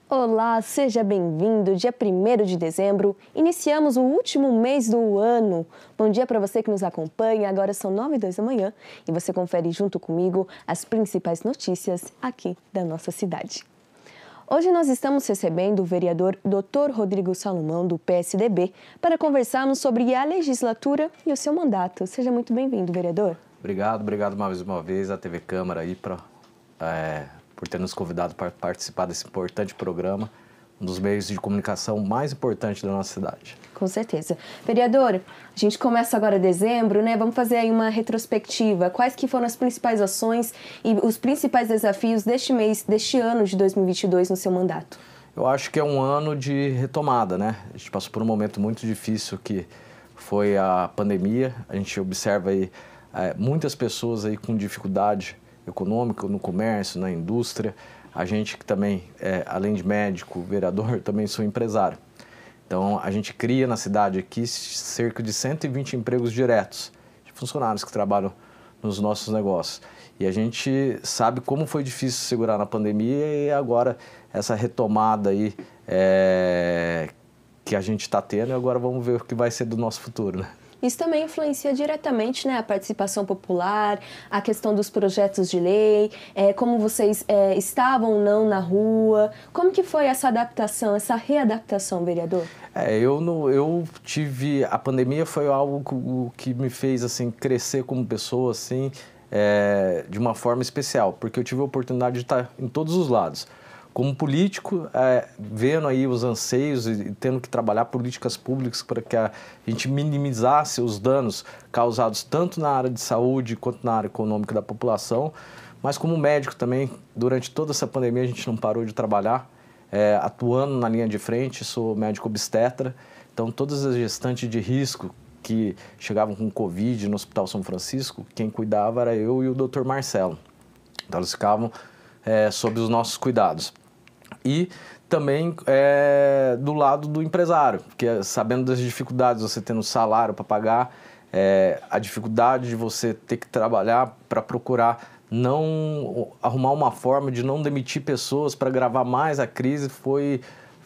Olá, seja bem-vindo. Dia 1º de dezembro, iniciamos o último mês do ano. Bom dia para você que nos acompanha. Agora são 9h02 da manhã e você confere junto comigo as principais notícias aqui da nossa cidade. Hoje nós estamos recebendo o vereador Dr. Rodrigo Salomão, do PSDB, para conversarmos sobre a legislatura e o seu mandato. Seja muito bem-vindo, vereador. Obrigado mais uma vez à TV Câmara aí por ter nos convidado para participar desse importante programa, um dos meios de comunicação mais importantes da nossa cidade. Com certeza. Vereador, a gente começa agora dezembro, né? Vamos fazer aí uma retrospectiva. Quais que foram as principais ações e os principais desafios deste ano de 2022 no seu mandato? Eu acho que é um ano de retomada, né? A gente passou por um momento muito difícil que foi a pandemia. A gente observa aí muitas pessoas aí com dificuldade econômica no comércio, na indústria. A gente que também, além de médico, vereador, também sou empresário. Então, a gente cria na cidade aqui cerca de 120 empregos diretos de funcionários que trabalham nos nossos negócios. E a gente sabe como foi difícil segurar na pandemia e agora essa retomada aí que a gente está tendo e agora vamos ver o que vai ser do nosso futuro, né? Isso também influencia diretamente, né, a participação popular, a questão dos projetos de lei, como vocês estavam ou não na rua. Como que foi essa adaptação, essa readaptação, vereador? A pandemia foi algo que me fez assim, crescer como pessoa assim, de uma forma especial, porque eu tive a oportunidade de estar em todos os lados. Como político, vendo aí os anseios e tendo que trabalhar políticas públicas para que a gente minimizasse os danos causados tanto na área de saúde quanto na área econômica da população, mas como médico também, durante toda essa pandemia a gente não parou de trabalhar, atuando na linha de frente, sou médico obstetra, então todas as gestantes de risco que chegavam com Covid no Hospital São Francisco, quem cuidava era eu e o Dr. Marcelo, então eles ficavam sob os nossos cuidados. E também do lado do empresário, porque sabendo das dificuldades, você tendo salário para pagar, a dificuldade de você ter que trabalhar para procurar não arrumar uma forma de não demitir pessoas para gravar mais a crise,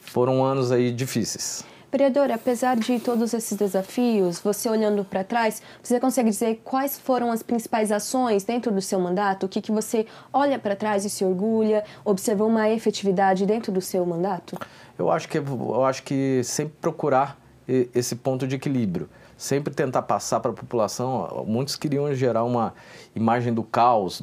foram anos aí difíceis. Vereador, apesar de todos esses desafios, você olhando para trás, você consegue dizer quais foram as principais ações dentro do seu mandato? O que você olha para trás e se orgulha, observou uma efetividade dentro do seu mandato? Eu acho que sempre procurar esse ponto de equilíbrio, sempre tentar passar para a população. Muitos queriam gerar uma imagem do caos,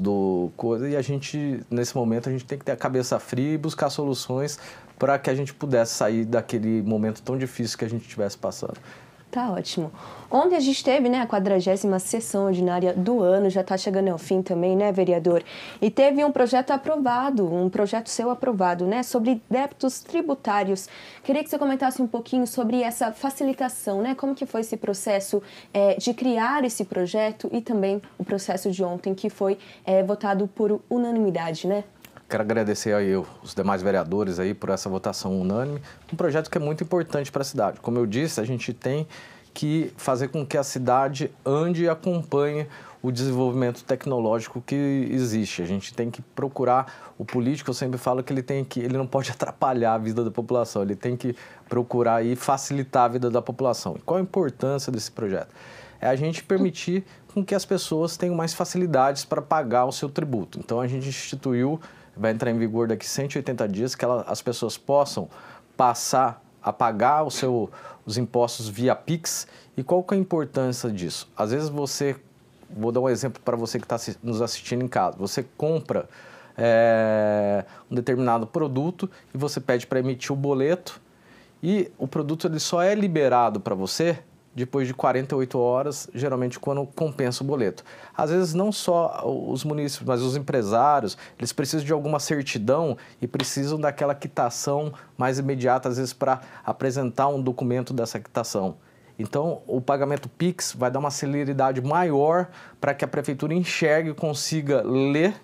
e a gente, nesse momento, a gente tem que ter a cabeça fria e buscar soluções para que a gente pudesse sair daquele momento tão difícil que a gente estivesse passando. Tá ótimo. Ontem a gente teve, né, a 40ª sessão ordinária do ano, já está chegando ao fim também, né, vereador? E teve um projeto aprovado, um projeto seu aprovado, né, sobre débitos tributários. Queria que você comentasse um pouquinho sobre essa facilitação, né? Como que foi esse processo de criar esse projeto e também o processo de ontem, que foi votado por unanimidade, né? Quero agradecer aí os demais vereadores aí por essa votação unânime, um projeto que é muito importante para a cidade. Como eu disse, a gente tem que fazer com que a cidade ande e acompanhe o desenvolvimento tecnológico que existe. A gente tem que procurar, o político, eu sempre falo que ele não pode atrapalhar a vida da população, ele tem que procurar e facilitar a vida da população. E qual a importância desse projeto? É a gente permitir com que as pessoas tenham mais facilidades para pagar o seu tributo. Então a gente instituiu, vai entrar em vigor daqui 180 dias, que as pessoas possam passar a pagar os impostos via Pix. E qual que é a importância disso? Às vezes vou dar um exemplo para você que está nos assistindo em casa, você compra um determinado produto e você pede para emitir o boleto e o produto ele só é liberado para você depois de 48 horas, geralmente quando compensa o boleto. Às vezes não só os munícipes, mas os empresários, eles precisam de alguma certidão e precisam daquela quitação mais imediata, às vezes para apresentar um documento dessa quitação. Então, o pagamento Pix vai dar uma celeridade maior para que a prefeitura enxergue e consiga ler,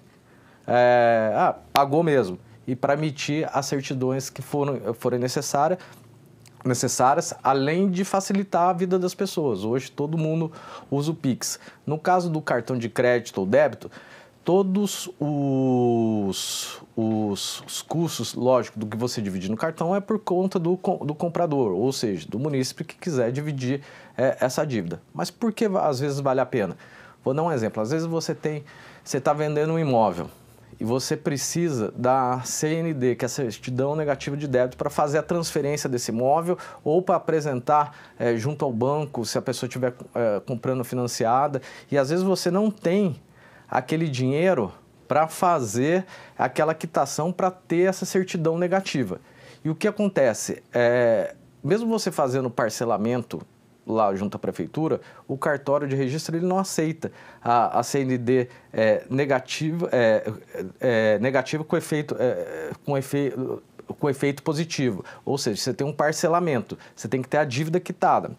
pagou mesmo, e para emitir as certidões que forem necessárias, além de facilitar a vida das pessoas. Hoje todo mundo usa o Pix. No caso do cartão de crédito ou débito, todos os custos, lógico, do que você divide no cartão é por conta do comprador, ou seja, do munícipe que quiser dividir essa dívida. Mas por que às vezes vale a pena? Vou dar um exemplo. Às vezes você está vendendo um imóvel e você precisa da CND, que é a certidão negativa de débito, para fazer a transferência desse imóvel ou para apresentar junto ao banco, se a pessoa estiver comprando financiada. E às vezes você não tem aquele dinheiro para fazer aquela quitação para ter essa certidão negativa. E o que acontece? Mesmo você fazendo parcelamento lá junto à prefeitura, o cartório de registro ele não aceita a CND negativa com efeito positivo. Ou seja, você tem um parcelamento, você tem que ter a dívida quitada.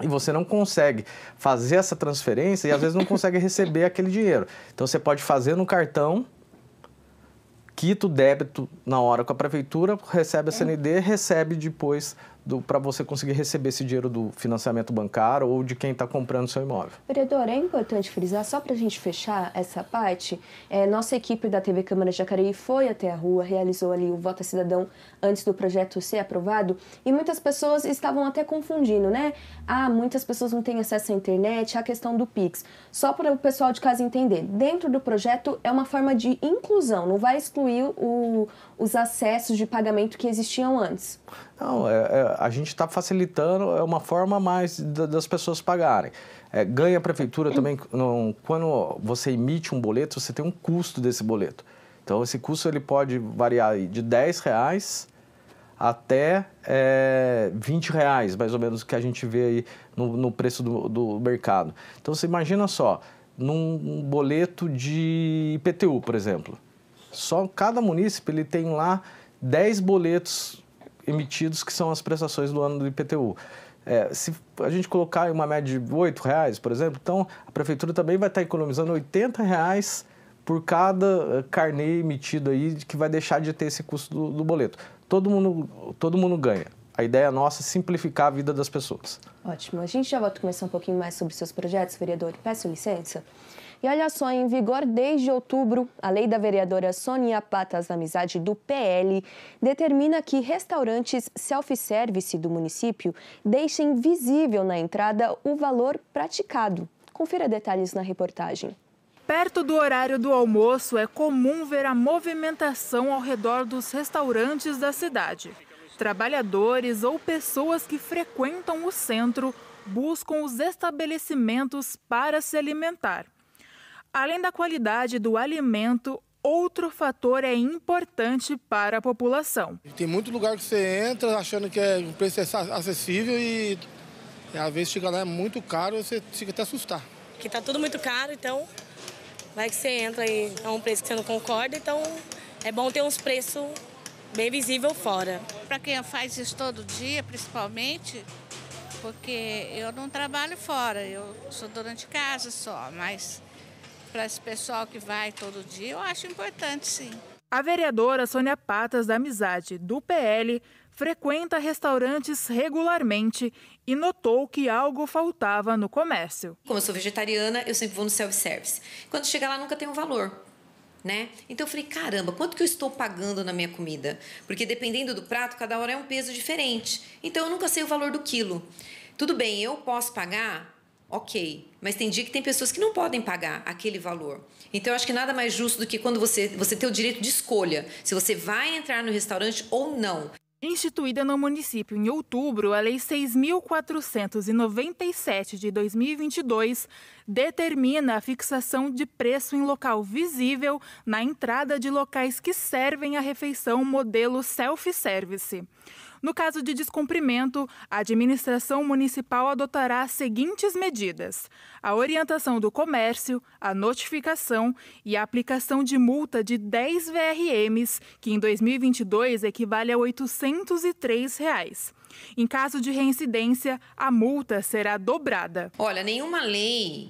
E você não consegue fazer essa transferência e às vezes não consegue receber aquele dinheiro. Então você pode fazer no cartão, quita o débito na hora com a prefeitura, recebe a CND, recebe depois para você conseguir receber esse dinheiro do financiamento bancário ou de quem está comprando seu imóvel. Vereador, é importante frisar, só para a gente fechar essa parte, nossa equipe da TV Câmara de Jacareí foi até a rua, realizou ali o Voto Cidadão antes do projeto ser aprovado e muitas pessoas estavam até confundindo, né? Muitas pessoas não têm acesso à internet, a questão do Pix. Só para o pessoal de casa entender, dentro do projeto é uma forma de inclusão, não vai excluir os acessos de pagamento que existiam antes. Não, a gente está facilitando, é uma forma a mais das pessoas pagarem. Ganha a prefeitura também, quando você emite um boleto, você tem um custo desse boleto. Então, esse custo ele pode variar de R$10 até R$20, mais ou menos, que a gente vê aí no preço do mercado. Então, você imagina só, num boleto de IPTU, por exemplo, só cada município ele tem lá 10 boletos emitidos que são as prestações do ano do IPTU. Se a gente colocar uma média de R$8, por exemplo, então a prefeitura também vai estar economizando R$80 por cada carnê emitido aí, que vai deixar de ter esse custo do boleto. Todo mundo ganha. A ideia nossa é simplificar a vida das pessoas. Ótimo. A gente já volta a conversar um pouquinho mais sobre seus projetos, vereador. Peço licença. E olha só, em vigor desde outubro, a lei da vereadora Sônia Patas da Amizade, do PL, determina que restaurantes self-service do município deixem visível na entrada o valor praticado. Confira detalhes na reportagem. Perto do horário do almoço, é comum ver a movimentação ao redor dos restaurantes da cidade. Trabalhadores ou pessoas que frequentam o centro buscam os estabelecimentos para se alimentar. Além da qualidade do alimento, outro fator é importante para a população. Tem muito lugar que você entra achando que o preço é acessível e às vezes chega lá é muito caro e você fica até assustar. Aqui está tudo muito caro, então vai que você entra e é um preço que você não concorda, então é bom ter uns preços bem visíveis fora. Para quem faz isso todo dia, principalmente, porque eu não trabalho fora, eu sou dona de casa só, mas para esse pessoal que vai todo dia, eu acho importante, sim. A vereadora Sônia Patas da Amizade, do PL, frequenta restaurantes regularmente e notou que algo faltava no comércio. Como eu sou vegetariana, eu sempre vou no self-service. Quando chega lá, nunca tem um valor, né? Então eu falei, caramba, quanto que eu estou pagando na minha comida? Porque dependendo do prato, cada hora é um peso diferente. Então eu nunca sei o valor do quilo. Tudo bem, eu posso pagar? Ok, mas tem dia que tem pessoas que não podem pagar aquele valor. Então, eu acho que nada mais justo do que quando você tem o direito de escolha, se você vai entrar no restaurante ou não. Instituída no município em outubro, a Lei 6.497 de 2022 determina a fixação de preço em local visível na entrada de locais que servem a refeição modelo self-service. No caso de descumprimento, a administração municipal adotará as seguintes medidas: a orientação do comércio, a notificação e a aplicação de multa de 10 VRMs, que em 2022 equivale a R$ 803. Em caso de reincidência, a multa será dobrada. Olha, nenhuma lei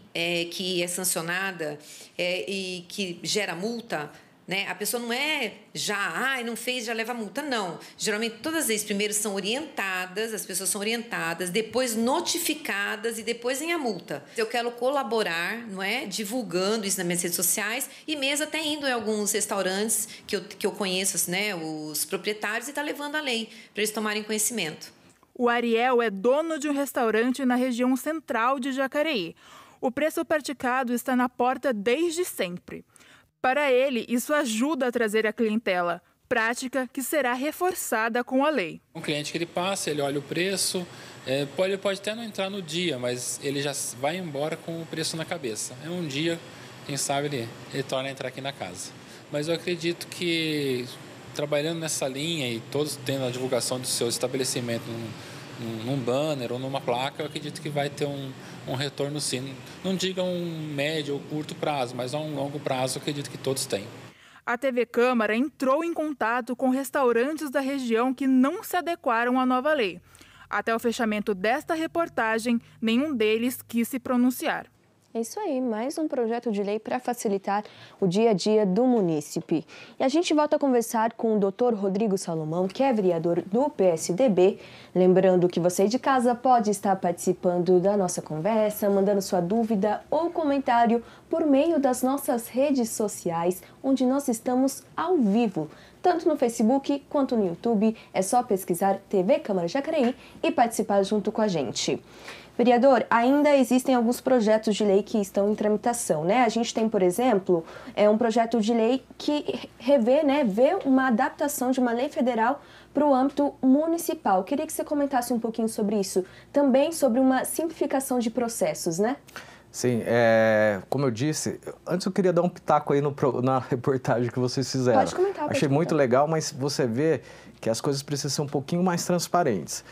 que é sancionada e que gera multa né? A pessoa não é já, não fez, já leva multa, não. Geralmente, todas as vezes, primeiro são orientadas, as pessoas são orientadas, depois notificadas e depois vem a multa. Eu quero colaborar, não é? Divulgando isso nas minhas redes sociais e mesmo até indo em alguns restaurantes que eu conheço, né? Os proprietários, e tá levando a lei para eles tomarem conhecimento. O Ariel é dono de um restaurante na região central de Jacareí. O preço praticado está na porta desde sempre. Para ele, isso ajuda a trazer a clientela, prática que será reforçada com a lei. Um cliente que ele passa, ele olha o preço, ele pode até não entrar no dia, mas ele já vai embora com o preço na cabeça. É um dia, quem sabe ele torna a entrar aqui na casa. Mas eu acredito que trabalhando nessa linha e todos tendo a divulgação do seu estabelecimento num banner ou numa placa, eu acredito que vai ter um retorno sim. Não diga um médio ou curto prazo, mas a um longo prazo eu acredito que todos têm. A TV Câmara entrou em contato com restaurantes da região que não se adequaram à nova lei. Até o fechamento desta reportagem, nenhum deles quis se pronunciar. É isso aí, mais um projeto de lei para facilitar o dia a dia do munícipe. E a gente volta a conversar com o Dr. Rodrigo Salomão, que é vereador do PSDB. Lembrando que você de casa pode estar participando da nossa conversa, mandando sua dúvida ou comentário por meio das nossas redes sociais, onde nós estamos ao vivo. Tanto no Facebook quanto no YouTube, é só pesquisar TV Câmara Jacareí e participar junto com a gente. Vereador, ainda existem alguns projetos de lei que estão em tramitação, né? A gente tem, por exemplo, um projeto de lei que vê uma adaptação de uma lei federal para o âmbito municipal. Queria que você comentasse um pouquinho sobre isso. Também sobre uma simplificação de processos, né? Sim, como eu disse, antes eu queria dar um pitaco aí na reportagem que vocês fizeram. Pode comentar. Achei muito legal, mas você vê que as coisas precisam ser um pouquinho mais transparentes.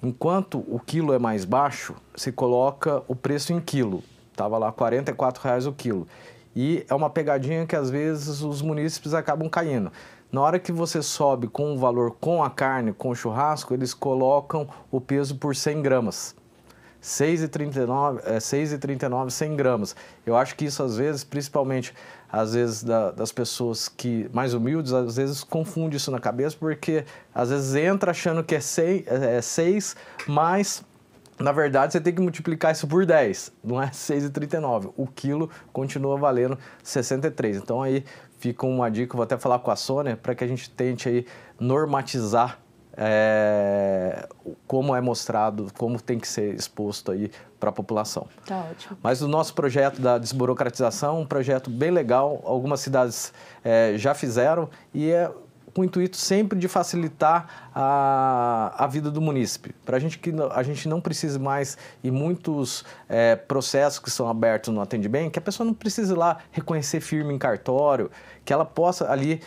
Enquanto o quilo é mais baixo, se coloca o preço em quilo. Estava lá R$ 44,00 o quilo. E é uma pegadinha que às vezes os munícipes acabam caindo. Na hora que você sobe com o valor com a carne, com o churrasco, eles colocam o peso por 100 gramas. R$ 6,39, 100 gramas. Eu acho que isso às vezes, principalmente às vezes das pessoas que mais humildes, às vezes confunde isso na cabeça, porque às vezes entra achando que é 6, mas na verdade você tem que multiplicar isso por 10, não é 6,39. O quilo continua valendo 63. Então aí fica uma dica, vou até falar com a Sônia, para que a gente tente aí normatizar como é mostrado, como tem que ser exposto aí para a população. Tá ótimo. Mas o nosso projeto da desburocratização é um projeto bem legal, algumas cidades já fizeram e é com o intuito sempre de facilitar a vida do munícipe. Para que a gente não precise mais, em muitos processos que são abertos no Atendibem, que a pessoa não precise ir lá reconhecer firma em cartório, que ela possa ali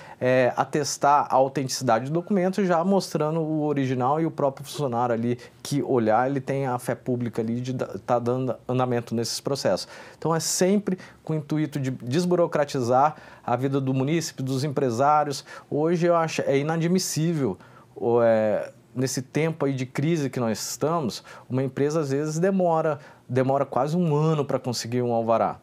atestar a autenticidade do documento, já mostrando o original, e o próprio funcionário ali que olhar, ele tem a fé pública ali de estar dando andamento nesses processos. Então é sempre com o intuito de desburocratizar a vida do munícipe, dos empresários. Hoje eu acho inadmissível, nesse tempo aí de crise que nós estamos, uma empresa às vezes demora quase um ano para conseguir um alvará.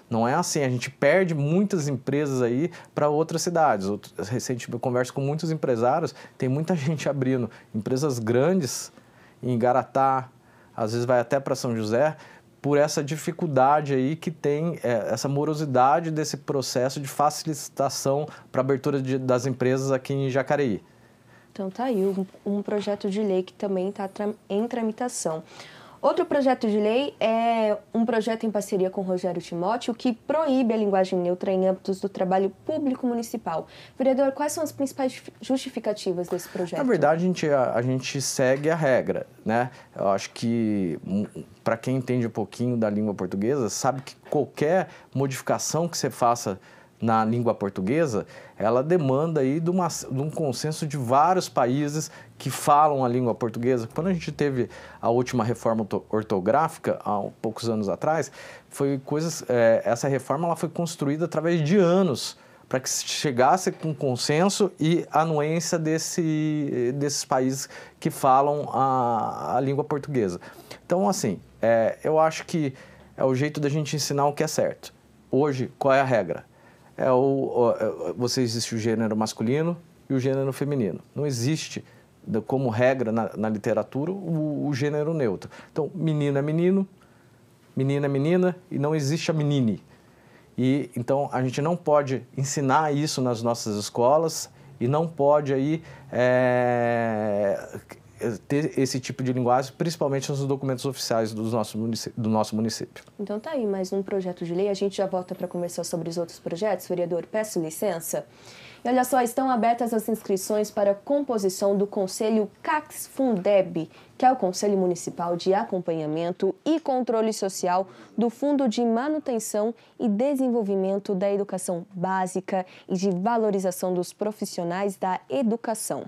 Não é assim, a gente perde muitas empresas aí para outras cidades. Recentemente eu converso com muitos empresários, tem muita gente abrindo empresas grandes em Igaratá, às vezes vai até para São José, por essa dificuldade aí que tem, essa morosidade desse processo de facilitação para a abertura das empresas aqui em Jacareí. Então tá aí um projeto de lei que também está em tramitação. Outro projeto de lei é um projeto em parceria com Rogério Timóteo que proíbe a linguagem neutra em âmbitos do trabalho público municipal. Vereador, quais são as principais justificativas desse projeto? Na verdade, a gente segue a regra, né? Eu acho que, para quem entende um pouquinho da língua portuguesa, sabe que qualquer modificação que você faça na língua portuguesa, ela demanda aí de um consenso de vários países que falam a língua portuguesa. Quando a gente teve a última reforma ortográfica, há poucos anos atrás, essa reforma ela foi construída através de anos para que chegasse com consenso e anuência desses países que falam a língua portuguesa. Então, assim, eu acho que é o jeito da gente ensinar o que é certo. Hoje, qual é a regra? você existe o gênero masculino e o gênero feminino. Não existe, como regra na literatura, o gênero neutro. Então, menino é menino, menina é menina e não existe a menine. E, então, a gente não pode ensinar isso nas nossas escolas e não pode aí, ter esse tipo de linguagem, principalmente nos documentos oficiais do nosso município. Então tá aí mais um projeto de lei. A gente já volta para conversar sobre os outros projetos. Vereador, peço licença. E olha só, estão abertas as inscrições para a composição do Conselho CACS-Fundeb, que é o Conselho Municipal de Acompanhamento e Controle Social do Fundo de Manutenção e Desenvolvimento da Educação Básica e de Valorização dos Profissionais da Educação.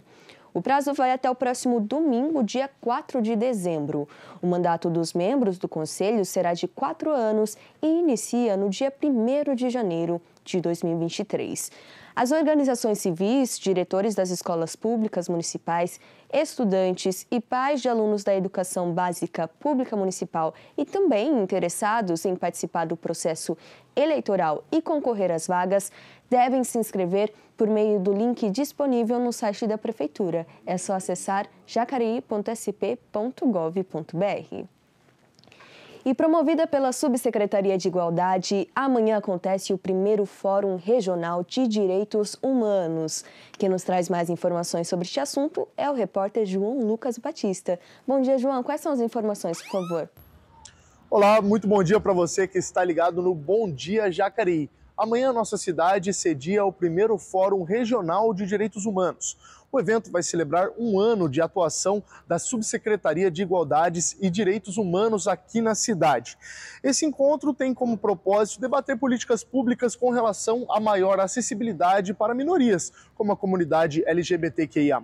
O prazo vai até o próximo domingo, dia 4 de dezembro. O mandato dos membros do Conselho será de 4 anos e inicia no dia 1º de janeiro de 2023. As organizações civis, diretores das escolas públicas municipais, estudantes e pais de alunos da educação básica pública municipal e também interessados em participar do processo eleitoral e concorrer às vagas devem se inscrever por meio do link disponível no site da Prefeitura. É só acessar jacareí.sp.gov.br. E promovida pela Subsecretaria de Igualdade, amanhã acontece o primeiro Fórum Regional de Direitos Humanos. Quem nos traz mais informações sobre este assunto é o repórter João Lucas Batista. Bom dia, João. Quais são as informações, por favor? Olá, muito bom dia para você que está ligado no Bom Dia Jacareí. Amanhã, nossa cidade cedia o primeiro Fórum Regional de Direitos Humanos. O evento vai celebrar um ano de atuação da Subsecretaria de Igualdades e Direitos Humanos aqui na cidade. Esse encontro tem como propósito debater políticas públicas com relação a maior acessibilidade para minorias, como a comunidade LGBTQIA+,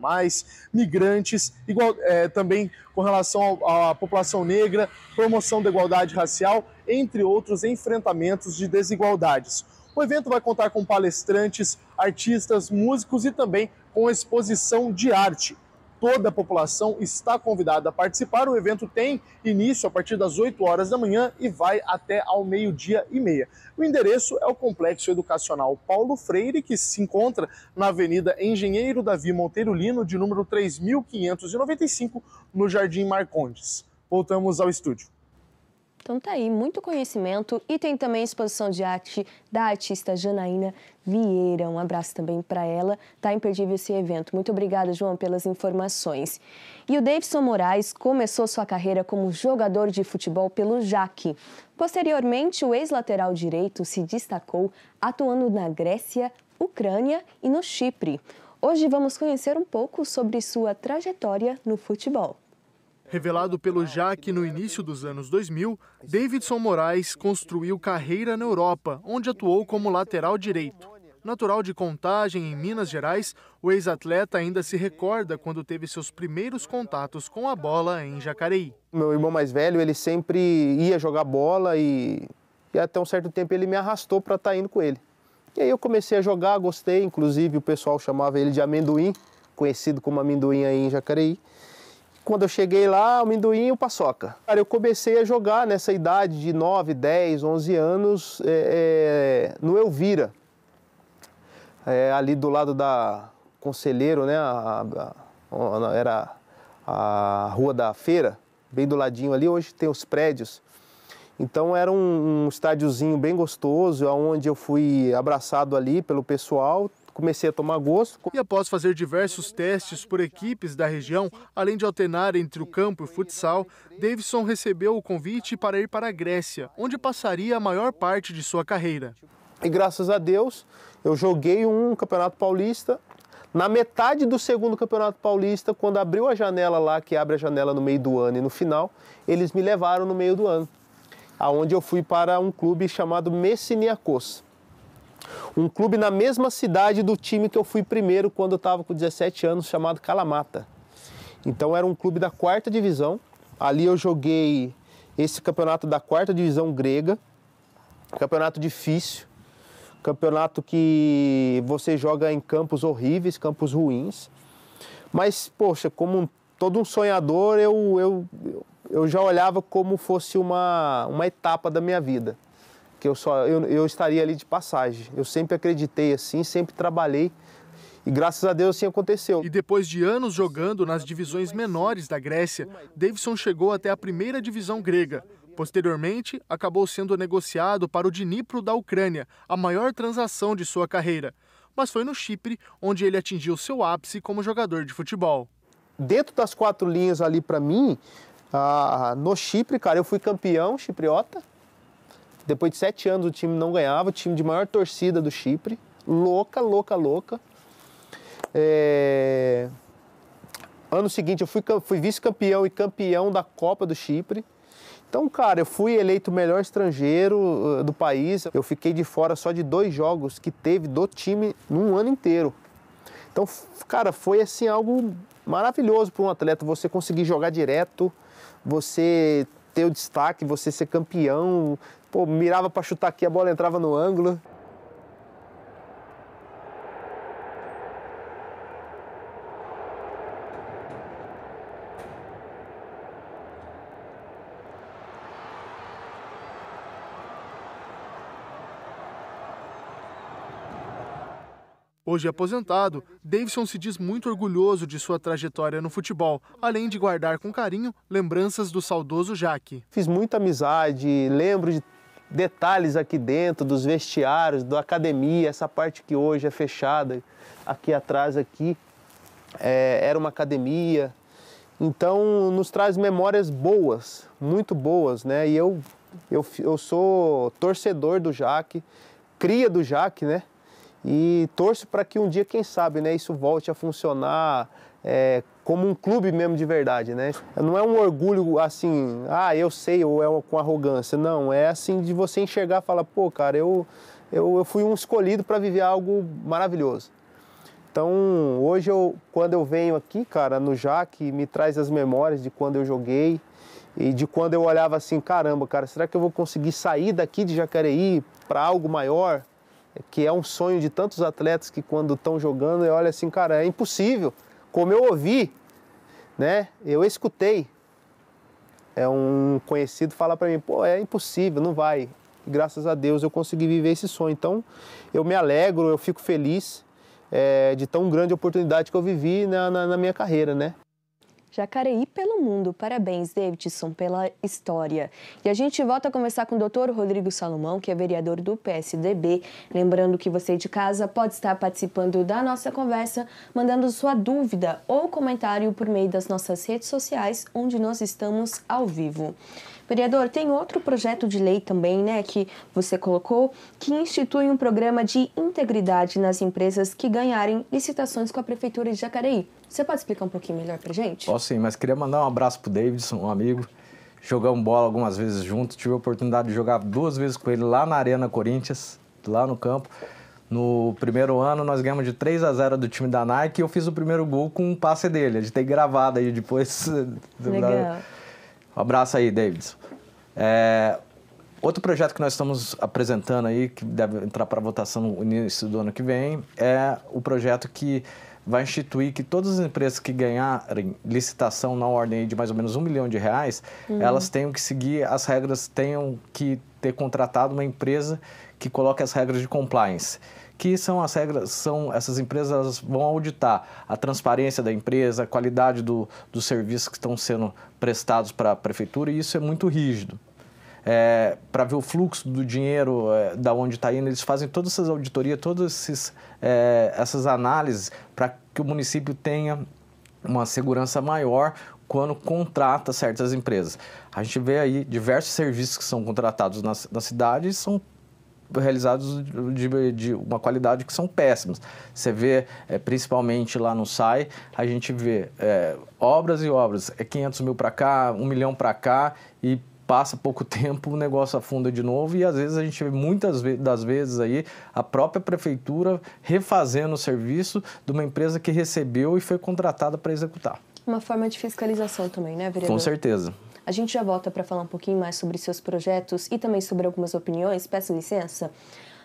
migrantes, também com relação à população negra, promoção da igualdade racial, entre outros enfrentamentos de desigualdades. O evento vai contar com palestrantes, artistas, músicos e também com exposição de arte. Toda a população está convidada a participar. O evento tem início a partir das 8 horas da manhã e vai até ao 12h30. O endereço é o Complexo Educacional Paulo Freire, que se encontra na Avenida Engenheiro Davi Monteiro Lino, de número 3595, no Jardim Marcondes. Voltamos ao estúdio. Então tá aí, muito conhecimento e tem também exposição de arte da artista Janaína Vieira. Um abraço também para ela. Tá imperdível esse evento. Muito obrigada, João, pelas informações. E o Davidson Moraes começou sua carreira como jogador de futebol pelo Jaque. Posteriormente, o ex-lateral direito se destacou atuando na Grécia, Ucrânia e no Chipre. Hoje vamos conhecer um pouco sobre sua trajetória no futebol. Revelado pelo Jaque no início dos anos 2000, Davidson Moraes construiu carreira na Europa, onde atuou como lateral direito. Natural de Contagem, em Minas Gerais, o ex-atleta ainda se recorda quando teve seus primeiros contatos com a bola em Jacareí. Meu irmão mais velho, ele sempre ia jogar bola e até um certo tempo ele me arrastou para estar indo com ele. E aí eu comecei a jogar, gostei, inclusive o pessoal chamava ele de Amendoim, conhecido como Amendoim aí em Jacareí. Quando eu cheguei lá, o Amendoim e o Paçoca. Cara, eu comecei a jogar nessa idade de 9, 10, 11 anos no Elvira. Ali do lado da Conselheiro, né? Era a Rua da Feira, bem do ladinho ali, hoje tem os prédios. Então era um estádiozinho bem gostoso, onde eu fui abraçado ali pelo pessoal. Comecei a tomar gosto. E após fazer diversos testes por equipes da região, além de alternar entre o campo e o futsal, Davidson recebeu o convite para ir para a Grécia, onde passaria a maior parte de sua carreira. E graças a Deus, eu joguei um Campeonato Paulista. Na metade do segundo Campeonato Paulista, quando abriu a janela lá, que abre a janela no meio do ano e no final, eles me levaram no meio do ano, aonde eu fui para um clube chamado Messiniakos. Um clube na mesma cidade do time que eu fui primeiro quando eu estava com 17 anos, chamado Kalamata. Então era um clube da 4ª divisão. Ali eu joguei esse campeonato da 4ª divisão grega. Campeonato difícil. Campeonato que você joga em campos horríveis, campos ruins. Mas, poxa, como todo um sonhador, eu já olhava como fosse uma etapa da minha vida. que eu estaria ali de passagem. Eu sempre acreditei assim, sempre trabalhei e graças a Deus assim aconteceu. E depois de anos jogando nas divisões menores da Grécia, Davidson chegou até a primeira divisão grega. Posteriormente, acabou sendo negociado para o Dnipro da Ucrânia, a maior transação de sua carreira. Mas foi no Chipre onde ele atingiu seu ápice como jogador de futebol. Dentro das 4 linhas ali para mim, no Chipre, cara, eu fui campeão chipriota. Depois de 7 anos o time não ganhava, o time de maior torcida do Chipre. Louca. Ano seguinte eu fui vice-campeão e campeão da Copa do Chipre. Então, cara, eu fui eleito o melhor estrangeiro do país. Eu fiquei de fora só de 2 jogos que teve do time num ano inteiro. Então, cara, foi assim algo maravilhoso para um atleta. Você conseguir jogar direto, você ter o destaque, você ser campeão. Pô, mirava para chutar aqui, a bola entrava no ângulo. Hoje aposentado, Davidson se diz muito orgulhoso de sua trajetória no futebol, além de guardar com carinho lembranças do saudoso Jaque. Fiz muita amizade, lembro de detalhes aqui dentro, dos vestiários, da academia, essa parte que hoje é fechada, aqui atrás era uma academia. Então, nos traz memórias boas, muito boas, né? E eu sou torcedor do Jaque, cria do Jaque, né? E torço para que um dia, quem sabe, né, isso volte a funcionar como um clube mesmo de verdade, né? Não é um orgulho assim, eu sei, ou é com arrogância. Não, é assim de você enxergar e falar, pô, cara, eu fui um escolhido para viver algo maravilhoso. Então, hoje, quando eu venho aqui, cara, no Jaque, me traz as memórias de quando eu joguei e de quando eu olhava assim, caramba, cara, será que eu vou conseguir sair daqui de Jacareí para algo maior? Que é um sonho de tantos atletas que quando estão jogando, eu olho assim, cara, é impossível. Como eu ouvi, né, eu escutei. Um conhecido fala para mim, pô, é impossível, não vai. E graças a Deus eu consegui viver esse sonho. Então, eu me alegro, eu fico feliz de tão grande oportunidade que eu vivi na minha carreira, né? Jacareí pelo mundo. Parabéns, Davidson, pela história. E a gente volta a conversar com o Dr. Rodrigo Salomão, que é vereador do PSDB. Lembrando que você de casa pode estar participando da nossa conversa, mandando sua dúvida ou comentário por meio das nossas redes sociais, onde nós estamos ao vivo. Vereador, tem outro projeto de lei também, né, que você colocou, que institui um programa de integridade nas empresas que ganharem licitações com a Prefeitura de Jacareí. Você pode explicar um pouquinho melhor pra gente? Posso sim, mas queria mandar um abraço pro Davidson, um amigo. Jogamos bola algumas vezes juntos, tive a oportunidade de jogar 2 vezes com ele lá na Arena Corinthians, lá no campo. No primeiro ano, nós ganhamos de 3-0 do time da Nike e eu fiz o primeiro gol com um passe dele. A gente tem gravado aí depois. Legal. Um abraço aí, Davidson. Outro projeto que nós estamos apresentando aí, que deve entrar para votação no início do ano que vem, é o projeto que vai instituir que todas as empresas que ganharem licitação na ordem de mais ou menos R$1 milhão, elas tenham que seguir as regras, tenham que ter contratado uma empresa que coloque as regras de compliance. Que são as regras, essas empresas elas vão auditar a transparência da empresa, a qualidade dos serviços que estão sendo prestados para a prefeitura, e isso é muito rígido. Para ver o fluxo do dinheiro, da onde está indo, eles fazem todas essas auditorias, todas essas análises para que o município tenha uma segurança maior quando contrata certas empresas. A gente vê aí diversos serviços que são contratados na cidade e são realizados de uma qualidade que são péssimas. Você vê, principalmente lá no SAI, a gente vê obras e obras, 500 mil para cá, 1 milhão para cá, e passa pouco tempo, o negócio afunda de novo, e às vezes a gente vê muitas das vezes aí a própria prefeitura refazendo o serviço de uma empresa que recebeu e foi contratada para executar. Uma forma de fiscalização também, né, vereador? Com certeza. A gente já volta para falar um pouquinho mais sobre seus projetos e também sobre algumas opiniões. Peço licença.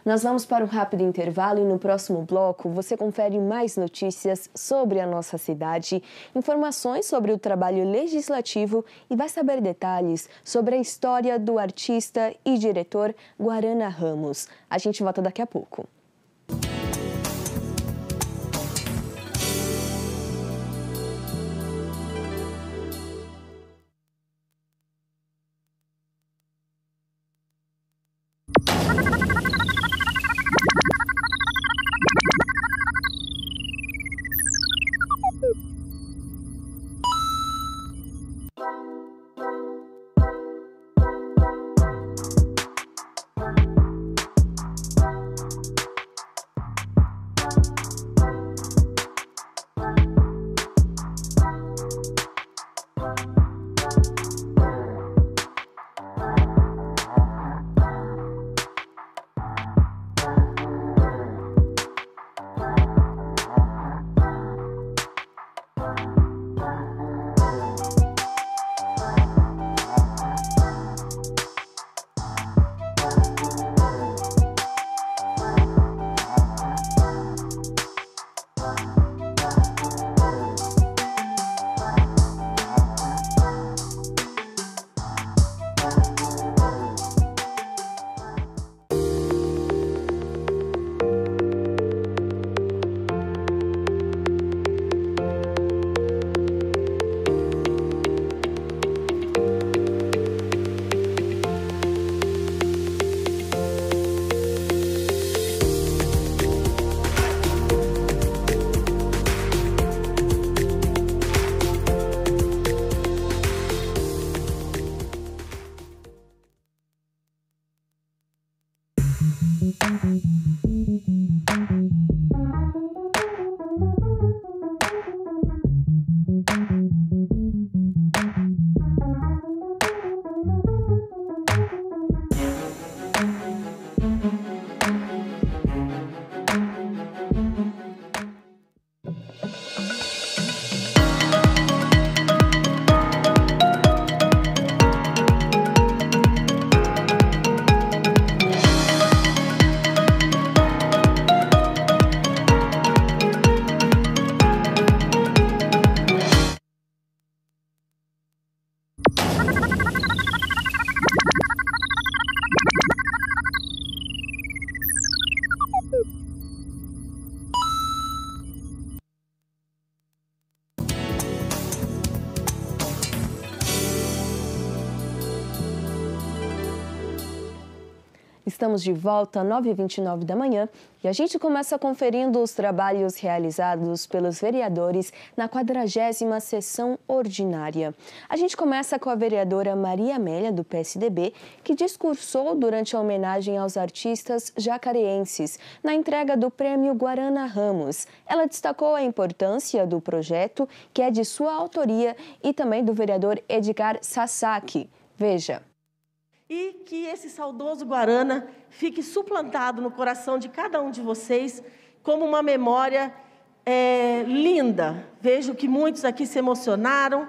Nós vamos para um rápido intervalo e no próximo bloco você confere mais notícias sobre a nossa cidade, informações sobre o trabalho legislativo e vai saber detalhes sobre a história do artista e diretor Guarana Ramos. A gente volta daqui a pouco. Estamos de volta às 9h29 da manhã e a gente começa conferindo os trabalhos realizados pelos vereadores na 40ª sessão ordinária. A gente começa com a vereadora Maria Amélia, do PSDB, que discursou durante a homenagem aos artistas jacareenses na entrega do Prêmio Guarana Ramos. Ela destacou a importância do projeto, que é de sua autoria, e também do vereador Edgar Sasaki. Veja. E que esse saudoso Guarana fique suplantado no coração de cada um de vocês como uma memória linda. Vejo que muitos aqui se emocionaram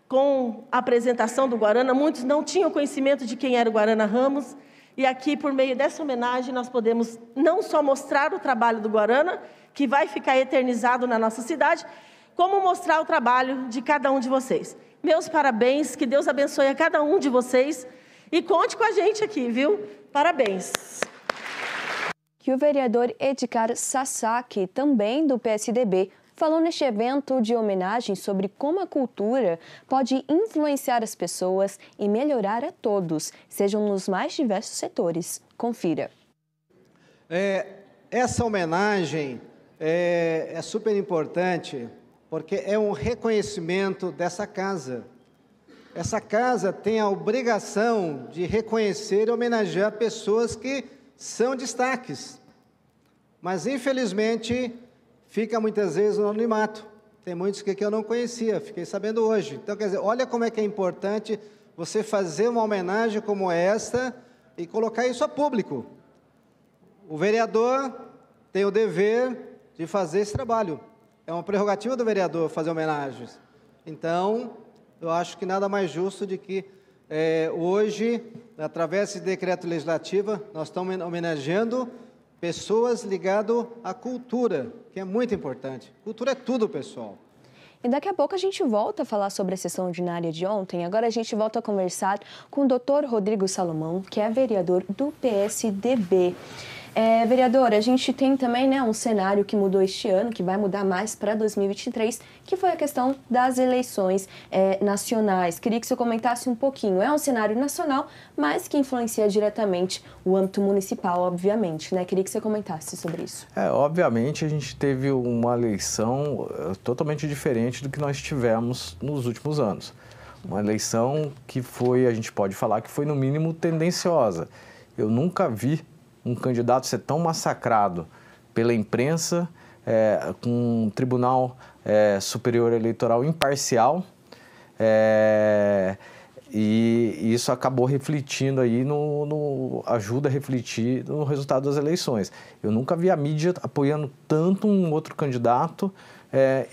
com a apresentação do Guarana, muitos não tinham conhecimento de quem era o Guarana Ramos, e aqui, por meio dessa homenagem, nós podemos não só mostrar o trabalho do Guarana, que vai ficar eternizado na nossa cidade, como mostrar o trabalho de cada um de vocês. Meus parabéns, que Deus abençoe a cada um de vocês, e conte com a gente aqui, viu? Parabéns. Que o vereador Edgar Sasaki, também do PSDB, falou neste evento de homenagem sobre como a cultura pode influenciar as pessoas e melhorar a todos, sejam nos mais diversos setores. Confira. Essa homenagem é super importante porque é um reconhecimento dessa casa. Essa casa tem a obrigação de reconhecer e homenagear pessoas que são destaques, mas infelizmente fica muitas vezes no anonimato. Tem muitos que eu não conhecia, fiquei sabendo hoje. Então, quer dizer, olha como é que é importante você fazer uma homenagem como esta e colocar isso a público. O vereador tem o dever de fazer esse trabalho. É uma prerrogativa do vereador fazer homenagens. Então, eu acho que nada mais justo de que hoje, através desse decreto legislativo, nós estamos homenageando pessoas ligadas à cultura, que é muito importante. Cultura é tudo, pessoal. E daqui a pouco a gente volta a falar sobre a sessão ordinária de ontem. Agora a gente volta a conversar com o Dr. Rodrigo Salomão, que é vereador do PSDB. Vereador, a gente tem também, né, um cenário que mudou este ano, que vai mudar mais para 2023, que foi a questão das eleições nacionais. Queria que você comentasse um pouquinho. É um cenário nacional, mas que influencia diretamente o âmbito municipal, obviamente, né? Queria que você comentasse sobre isso. Obviamente a gente teve uma eleição totalmente diferente do que nós tivemos nos últimos anos. Uma eleição que foi, a gente pode falar que foi no mínimo tendenciosa. Eu nunca vi um candidato ser tão massacrado pela imprensa, com um Tribunal Superior Eleitoral imparcial, e isso acabou refletindo aí, ajuda a refletir no resultado das eleições. Eu nunca vi a mídia apoiando tanto um outro candidato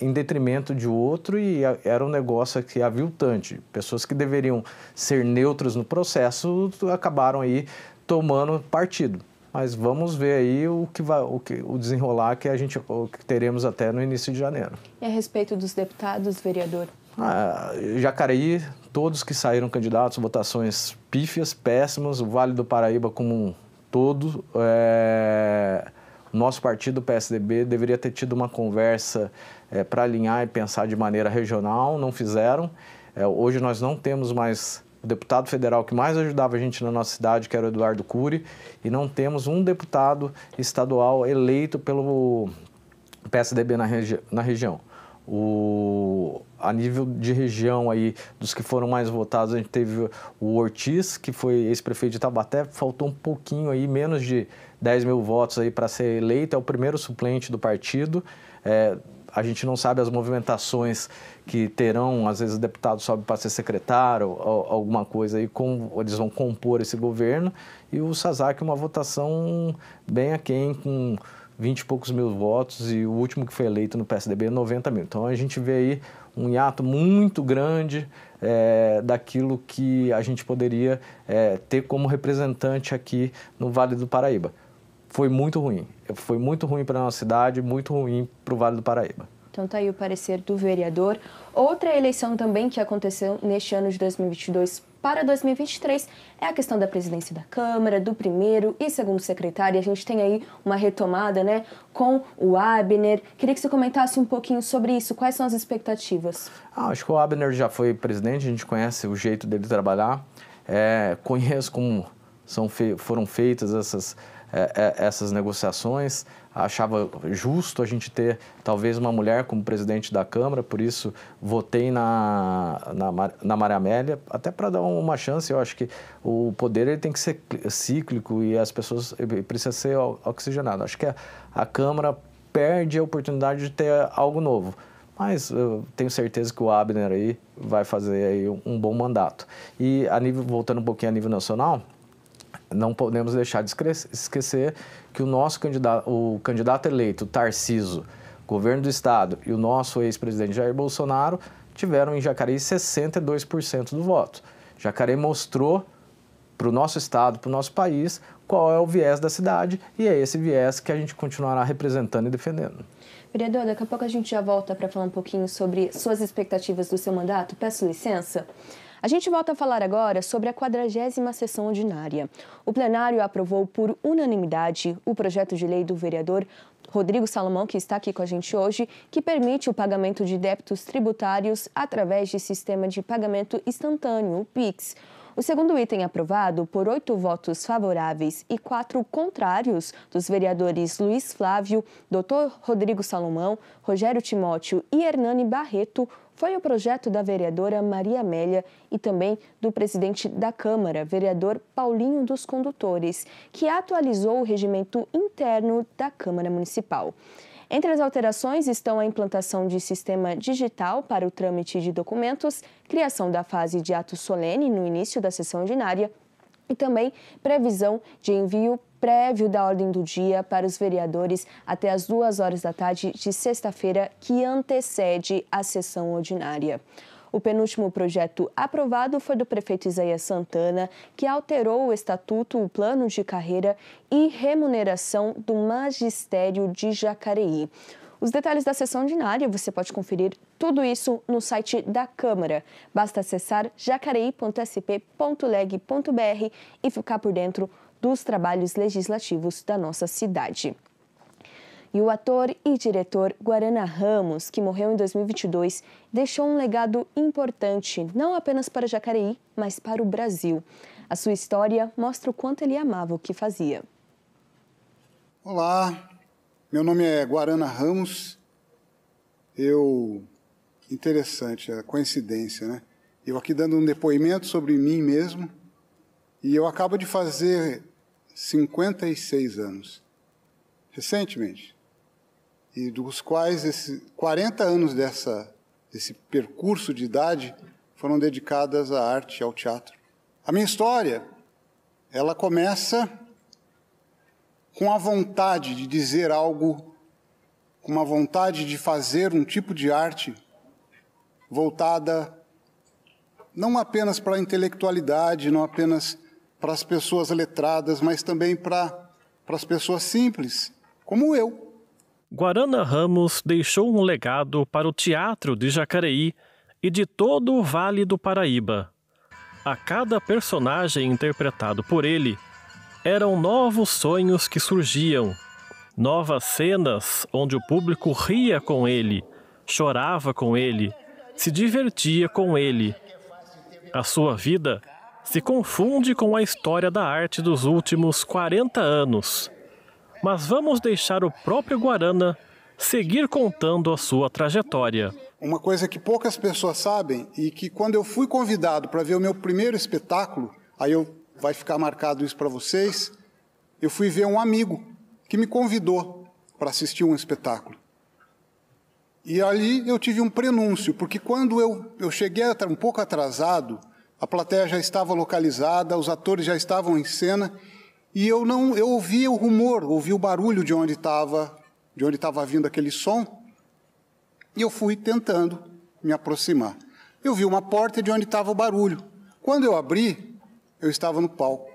em detrimento de outro, e era um negócio que aviltante. Pessoas que deveriam ser neutras no processo acabaram aí tomando partido. Mas vamos ver aí o desenrolar que que teremos até no início de janeiro. E a respeito dos deputados, vereador? Jacareí, todos que saíram candidatos, votações pífias, péssimas. O Vale do Paraíba como um todo. O nosso partido, o PSDB, deveria ter tido uma conversa para alinhar e pensar de maneira regional, não fizeram. Hoje nós não temos mais o deputado federal que mais ajudava a gente na nossa cidade, que era o Eduardo Cury, e não temos um deputado estadual eleito pelo PSDB na região. A nível de região aí, dos que foram mais votados, a gente teve o Ortiz, que foi ex-prefeito de Taubaté, faltou um pouquinho aí, menos de 10 mil votos aí para ser eleito, é o primeiro suplente do partido. A gente não sabe as movimentações que terão, às vezes o deputado sobe para ser secretário, ou alguma coisa aí, como eles vão compor esse governo. E o Sazak, uma votação bem aquém, com 20 e poucos mil votos, e o último que foi eleito no PSDB, 90 mil. Então a gente vê aí um hiato muito grande daquilo que a gente poderia ter como representante aqui no Vale do Paraíba. Foi muito ruim para a nossa cidade, muito ruim para o Vale do Paraíba. Então está aí o parecer do vereador. Outra eleição também que aconteceu neste ano de 2022 para 2023 é a questão da presidência da Câmara, do primeiro e segundo secretário. A gente tem aí uma retomada, né, com o Abner. Queria que você comentasse um pouquinho sobre isso. Quais são as expectativas? Acho que o Abner já foi presidente, a gente conhece o jeito dele trabalhar. Conheço como foram feitas essas negociações. Achava justo a gente ter talvez uma mulher como presidente da Câmara, por isso votei na Maria Amélia, até para dar uma chance. Eu acho que o poder ele tem que ser cíclico e as pessoas precisam ser oxigenadas. Acho que a Câmara perde a oportunidade de ter algo novo, mas eu tenho certeza que o Abner aí vai fazer aí um bom mandato. E voltando um pouquinho a nível nacional, não podemos deixar de esquecer que o candidato eleito, Tarcísio, governo do estado, e o nosso ex-presidente Jair Bolsonaro tiveram em Jacareí 62% do voto. Jacareí mostrou para o nosso estado, para o nosso país, qual é o viés da cidade, e é esse viés que a gente continuará representando e defendendo. Vereador, daqui a pouco a gente já volta para falar um pouquinho sobre suas expectativas do seu mandato. Peço licença. A gente volta a falar agora sobre a 40ª sessão ordinária. O plenário aprovou por unanimidade o projeto de lei do vereador Rodrigo Salomão, que está aqui com a gente hoje, que permite o pagamento de débitos tributários através de sistema de pagamento instantâneo, o PIX. O segundo item aprovado por 8 votos favoráveis e 4 contrários dos vereadores Luiz Flávio, Dr. Rodrigo Salomão, Rogério Timóteo e Hernani Barreto foi o projeto da vereadora Maria Amélia e também do presidente da Câmara, vereador Paulinho dos Condutores, que atualizou o regimento interno da Câmara Municipal. Entre as alterações estão a implantação de sistema digital para o trâmite de documentos, criação da fase de ato solene no início da sessão ordinária e também previsão de envio prévio da ordem do dia para os vereadores até as 2 horas da tarde de sexta-feira, que antecede a sessão ordinária. O penúltimo projeto aprovado foi do prefeito Isaías Santana, que alterou o estatuto, o plano de carreira e remuneração do magistério de Jacareí. Os detalhes da sessão ordinária você pode conferir tudo isso no site da Câmara. Basta acessar jacareí.sp.leg.br e ficar por dentro dos trabalhos legislativos da nossa cidade. E o ator e diretor Guarana Ramos, que morreu em 2022, deixou um legado importante, não apenas para Jacareí, mas para o Brasil. A sua história mostra o quanto ele amava o que fazia. Olá, meu nome é Guarana Ramos. Interessante, a coincidência, né? Eu aqui dando um depoimento sobre mim mesmo, e eu acabo de fazer 56 anos, recentemente. E dos quais 40 anos desse percurso de idade foram dedicadas à arte e ao teatro. A minha história, ela começa com a vontade de dizer algo, com uma vontade de fazer um tipo de arte voltada não apenas para a intelectualidade, não apenas para as pessoas letradas, mas também para as pessoas simples, como eu. Guarana Ramos deixou um legado para o teatro de Jacareí e de todo o Vale do Paraíba. A cada personagem interpretado por ele, eram novos sonhos que surgiam, novas cenas onde o público ria com ele, chorava com ele, se divertia com ele. A sua vida se confunde com a história da arte dos últimos 40 anos. Mas vamos deixar o próprio Guarana seguir contando a sua trajetória. Uma coisa que poucas pessoas sabem e que quando eu fui convidado para ver o meu primeiro espetáculo, vai ficar marcado isso para vocês, eu fui ver um amigo que me convidou para assistir um espetáculo. E ali eu tive um prenúncio, porque quando eu cheguei um pouco atrasado, a plateia já estava localizada, os atores já estavam em cena, e eu ouvia o rumor, ouvia o barulho de onde estava vindo aquele som, e eu fui tentando me aproximar. Eu vi uma porta de onde estava o barulho. Quando eu abri, eu estava no palco.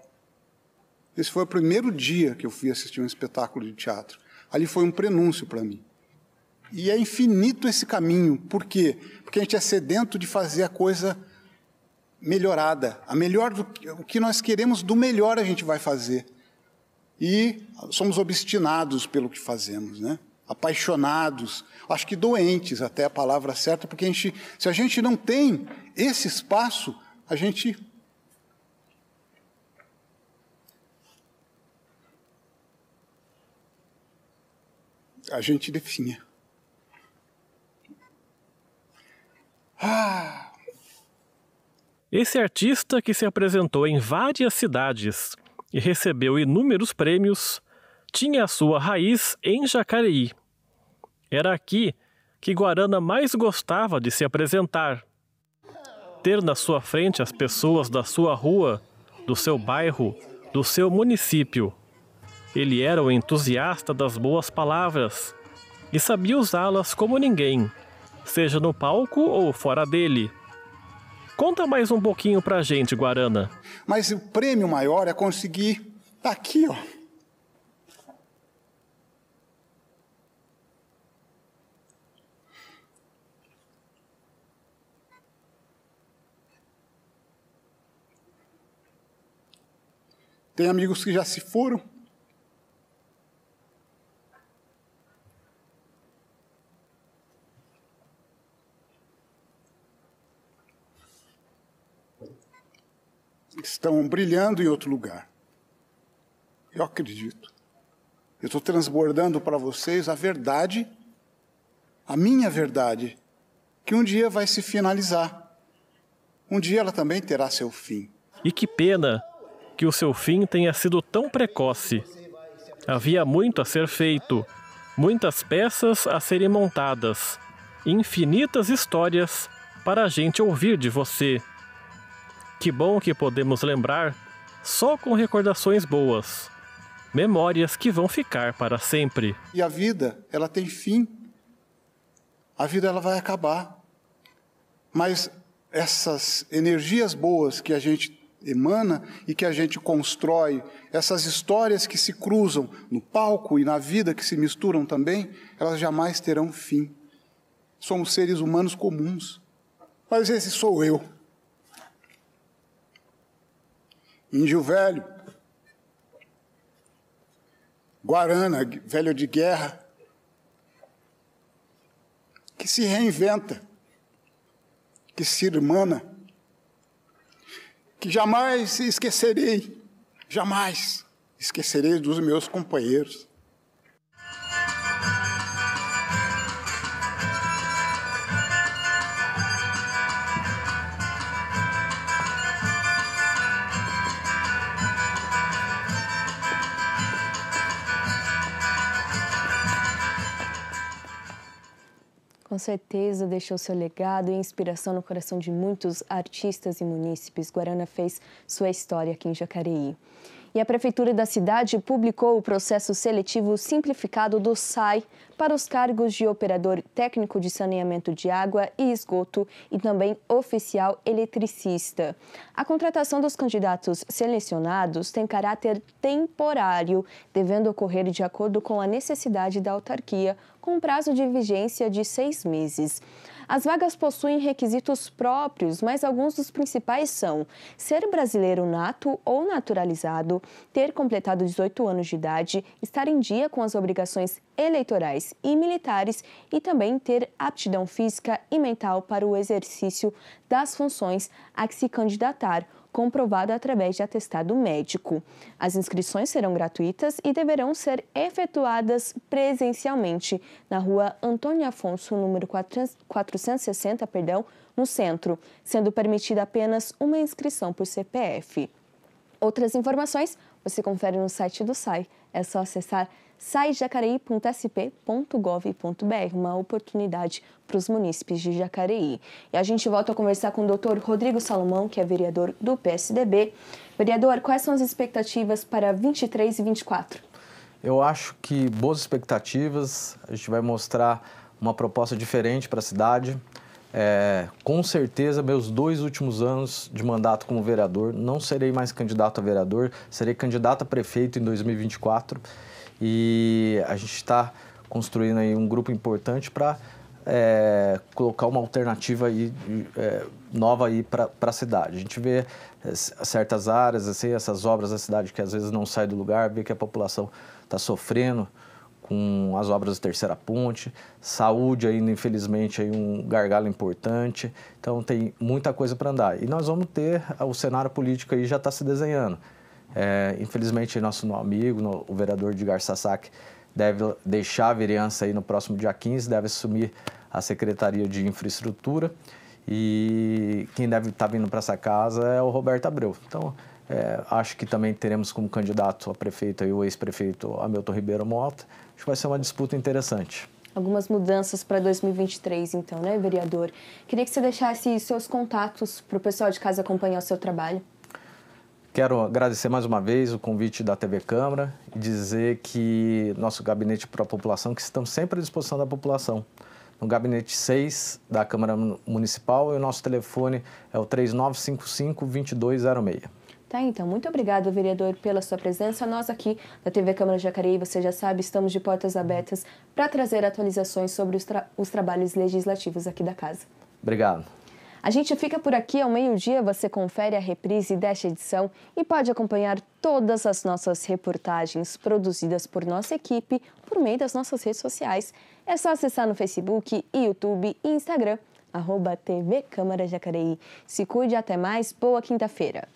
Esse foi o primeiro dia que eu fui assistir um espetáculo de teatro. Ali foi um prenúncio para mim. E é infinito esse caminho. Por quê? Porque a gente é sedento de fazer a coisa melhorada. O que nós queremos do melhor a gente vai fazer. E somos obstinados pelo que fazemos, né? Apaixonados, acho que doentes, até a palavra certa, porque se a gente não tem esse espaço, a gente definha. Esse artista que se apresentou em várias cidades e recebeu inúmeros prêmios, tinha a sua raiz em Jacareí. Era aqui que Guarana mais gostava de se apresentar. Ter na sua frente as pessoas da sua rua, do seu bairro, do seu município. Ele era o entusiasta das boas palavras e sabia usá-las como ninguém, seja no palco ou fora dele. Conta mais um pouquinho pra gente, Guarana. Mas o prêmio maior é conseguir aqui, ó. Tem amigos que já se foram. Estão brilhando em outro lugar. Eu acredito. Eu estou transbordando para vocês a verdade, a minha verdade, que um dia vai se finalizar. Um dia ela também terá seu fim. E que pena que o seu fim tenha sido tão precoce. Havia muito a ser feito, muitas peças a serem montadas, infinitas histórias para a gente ouvir de você. Que bom que podemos lembrar só com recordações boas, memórias que vão ficar para sempre. E a vida, ela tem fim. A vida ela vai acabar. Mas essas energias boas que a gente emana e que a gente constrói, essas histórias que se cruzam no palco e na vida, que se misturam também, elas jamais terão fim. Somos seres humanos comuns, mas esse sou eu. Índio velho, guarana, velho de guerra, que se reinventa, que se irmana, que jamais esquecerei dos meus companheiros. Com certeza deixou seu legado e inspiração no coração de muitos artistas e munícipes. Guarana fez sua história aqui em Jacareí. E a Prefeitura da cidade publicou o processo seletivo simplificado do SAI para os cargos de operador técnico de saneamento de água e esgoto e também oficial eletricista. A contratação dos candidatos selecionados tem caráter temporário, devendo ocorrer de acordo com a necessidade da autarquia, com prazo de vigência de 6 meses. As vagas possuem requisitos próprios, mas alguns dos principais são ser brasileiro nato ou naturalizado, ter completado 18 anos de idade, estar em dia com as obrigações eleitorais e militares e também ter aptidão física e mental para o exercício das funções a que se candidatar, comprovado através de atestado médico. As inscrições serão gratuitas e deverão ser efetuadas presencialmente na rua Antônio Afonso, número 460, no centro, sendo permitida apenas uma inscrição por CPF. Outras informações você confere no site do SAI. É só acessar saijacareí.sp.gov.br, uma oportunidade para os munícipes de Jacareí. E a gente volta a conversar com o Dr. Rodrigo Salomão, que é vereador do PSDB. Vereador, quais são as expectativas para 23 e 24? Eu acho que boas expectativas, a gente vai mostrar uma proposta diferente para a cidade. Com certeza, meus 2 últimos anos de mandato como vereador, não serei mais candidato a vereador, serei candidato a prefeito em 2024. E a gente está construindo aí um grupo importante para colocar uma alternativa aí, nova aí para a cidade. A gente vê certas áreas, assim, essas obras da cidade que às vezes não saem do lugar, vê que a população está sofrendo com as obras da terceira ponte, saúde ainda, infelizmente, aí um gargalo importante, então tem muita coisa para andar. E nós vamos ter, o cenário político aí já está se desenhando. Infelizmente, nosso amigo, o vereador Edgar Sasaki, deve deixar a vereança aí no próximo dia 15, deve assumir a Secretaria de Infraestrutura e quem deve estar vindo para essa casa é o Roberto Abreu. Então, acho que também teremos como candidato a prefeito aí o ex-prefeito Hamilton Ribeiro Mota. Acho que vai ser uma disputa interessante. Algumas mudanças para 2023, então, né, vereador? Queria que você deixasse seus contatos para o pessoal de casa acompanhar o seu trabalho. Quero agradecer mais uma vez o convite da TV Câmara e dizer que nosso gabinete para a população, que estamos sempre à disposição da população. No gabinete 6 da Câmara Municipal e o nosso telefone é o 3955-2206. Tá, então, muito obrigada, vereador, pela sua presença. Nós aqui da TV Câmara de Jacareí, você já sabe, estamos de portas abertas para trazer atualizações sobre os trabalhos legislativos aqui da casa. Obrigado. A gente fica por aqui ao meio-dia, você confere a reprise desta edição e pode acompanhar todas as nossas reportagens produzidas por nossa equipe por meio das nossas redes sociais. É só acessar no Facebook, YouTube e Instagram, @TV Câmara Jacareí. Se cuide, até mais, boa quinta-feira.